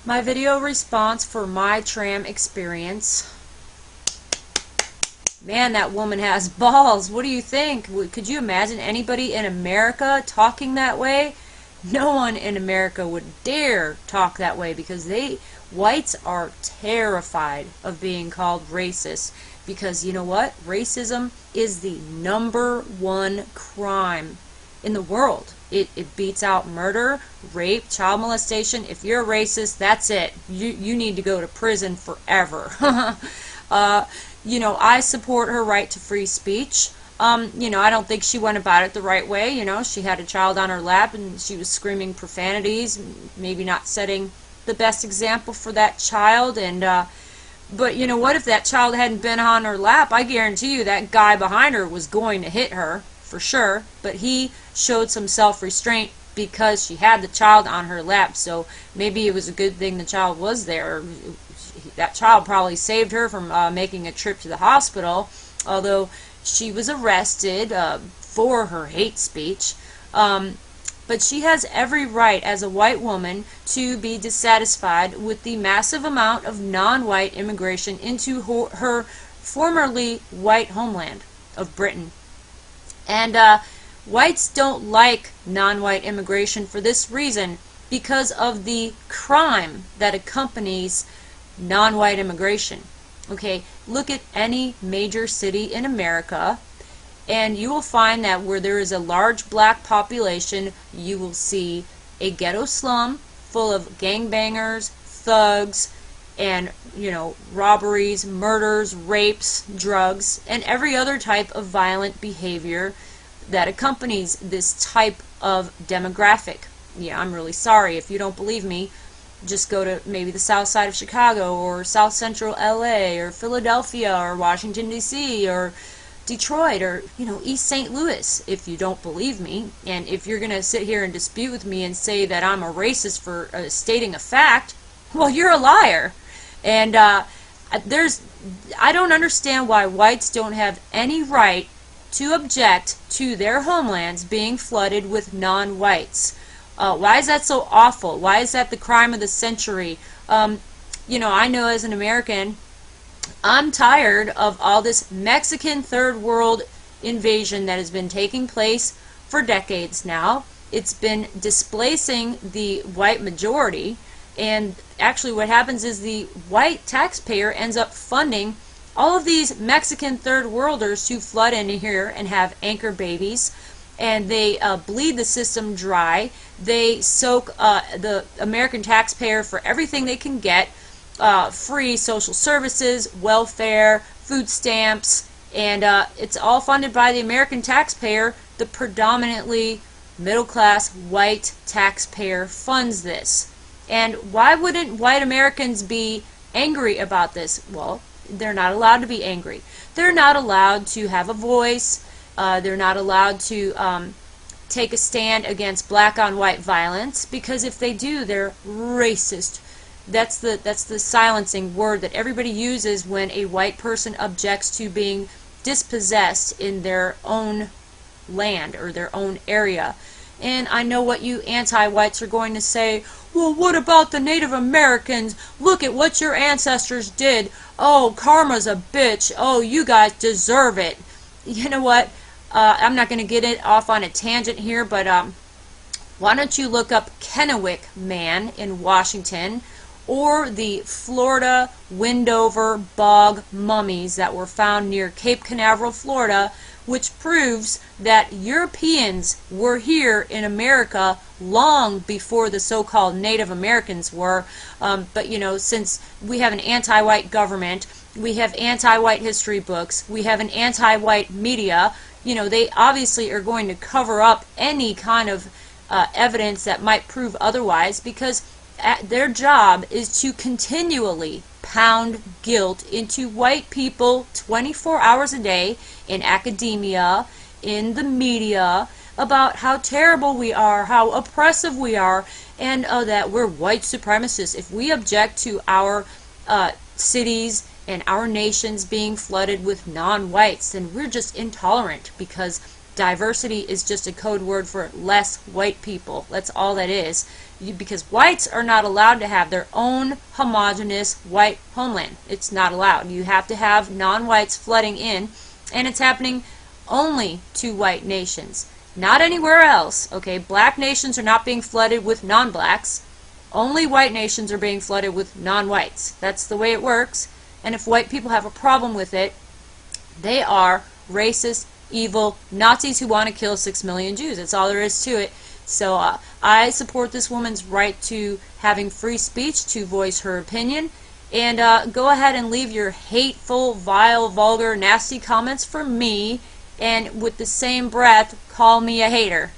My video response for my tram experience. Man, that woman has balls. What do you think? Could you imagine anybody in America talking that way? No one in America would dare talk that way because whites are terrified of being called racist because you know what? Racism is the #1 crime in the world. It beats out murder, rape, child molestation. If you're a racist, that's it. You need to go to prison forever. I support her right to free speech. I don't think she went about it the right way. She had a child on her lap and she was screaming profanities, maybe not setting the best example for that child. But you know what? If that child hadn't been on her lap, I guarantee you that guy behind her was going to hit her for sure. But he showed some self-restraint because she had the child on her lap. So maybe it was a good thing the child was there. That child probably saved her from making a trip to the hospital, although she was arrested for her hate speech. But she has every right as a white woman to be dissatisfied with the massive amount of non-white immigration into her formerly white homeland of Britain. And whites don't like non-white immigration for this reason, because of the crime that accompanies non-white immigration. Okay, look at any major city in America, and you will find that where there is a large black population, you will see a ghetto slum full of gangbangers, thugs, and robberies, murders, rapes, drugs, and every other type of violent behavior that accompanies this type of demographic. Yeah, I'm really sorry. If you don't believe me, just go to maybe the south side of Chicago or south central LA or Philadelphia or Washington D.C. or Detroit or East St. Louis if you don't believe me. And if you're going to sit here and dispute with me and say that I'm a racist for stating a fact, well, you're a liar. And I don't understand why whites don't have any right to object to their homelands being flooded with non-whites. Why is that so awful? Why is that the crime of the century? I know as an American, I'm tired of all this Mexican third world invasion that has been taking place for decades now. It's been displacing the white majority, and actually what happens is the white taxpayer ends up funding all of these Mexican third worlders to flood in here and have anchor babies, and they bleed the system dry. They soak the American taxpayer for everything they can get, free social services, welfare, food stamps, and it's all funded by the American taxpayer. The predominantly middle-class white taxpayer funds this. And why wouldn't white Americans be angry about this? Well, they're not allowed to be angry. They're not allowed to have a voice. They're not allowed to take a stand against black on white violence, because if they do, they're racist. That's the silencing word that everybody uses when a white person objects to being dispossessed in their own land or their own area. And I know what you anti-whites are going to say. Well, what about the Native Americans? Look at what your ancestors did. Oh, karma's a bitch. Oh, you guys deserve it. You know what? I'm not going to get it off on a tangent here, but why don't you look up Kennewick Man in Washington, or the Florida Wendover bog mummies that were found near Cape Canaveral, Florida, which proves that Europeans were here in America long before the so-called Native Americans were. But since we have an anti-white government, we have anti-white history books, we have an anti-white media, they obviously are going to cover up any kind of evidence that might prove otherwise, because their job is to continually pound guilt into white people 24 hours a day in academia, in the media, about how terrible we are, how oppressive we are, and that we're white supremacists. If we object to our cities and our nations being flooded with non-whites, then we're just intolerant, because diversity is just a code word for less white people. That's all that is. because whites are not allowed to have their own homogenous white homeland. It's not allowed. You have to have non-whites flooding in, and it's happening only to white nations, not anywhere else. Okay, black nations are not being flooded with non-blacks. Only white nations are being flooded with non-whites. That's the way it works. And if white people have a problem with it, they are racist, evil Nazis who want to kill 6 million Jews. That's all there is to it. So I support this woman's right to having free speech to voice her opinion. And go ahead and leave your hateful, vile, vulgar, nasty comments for me. And with the same breath, call me a hater.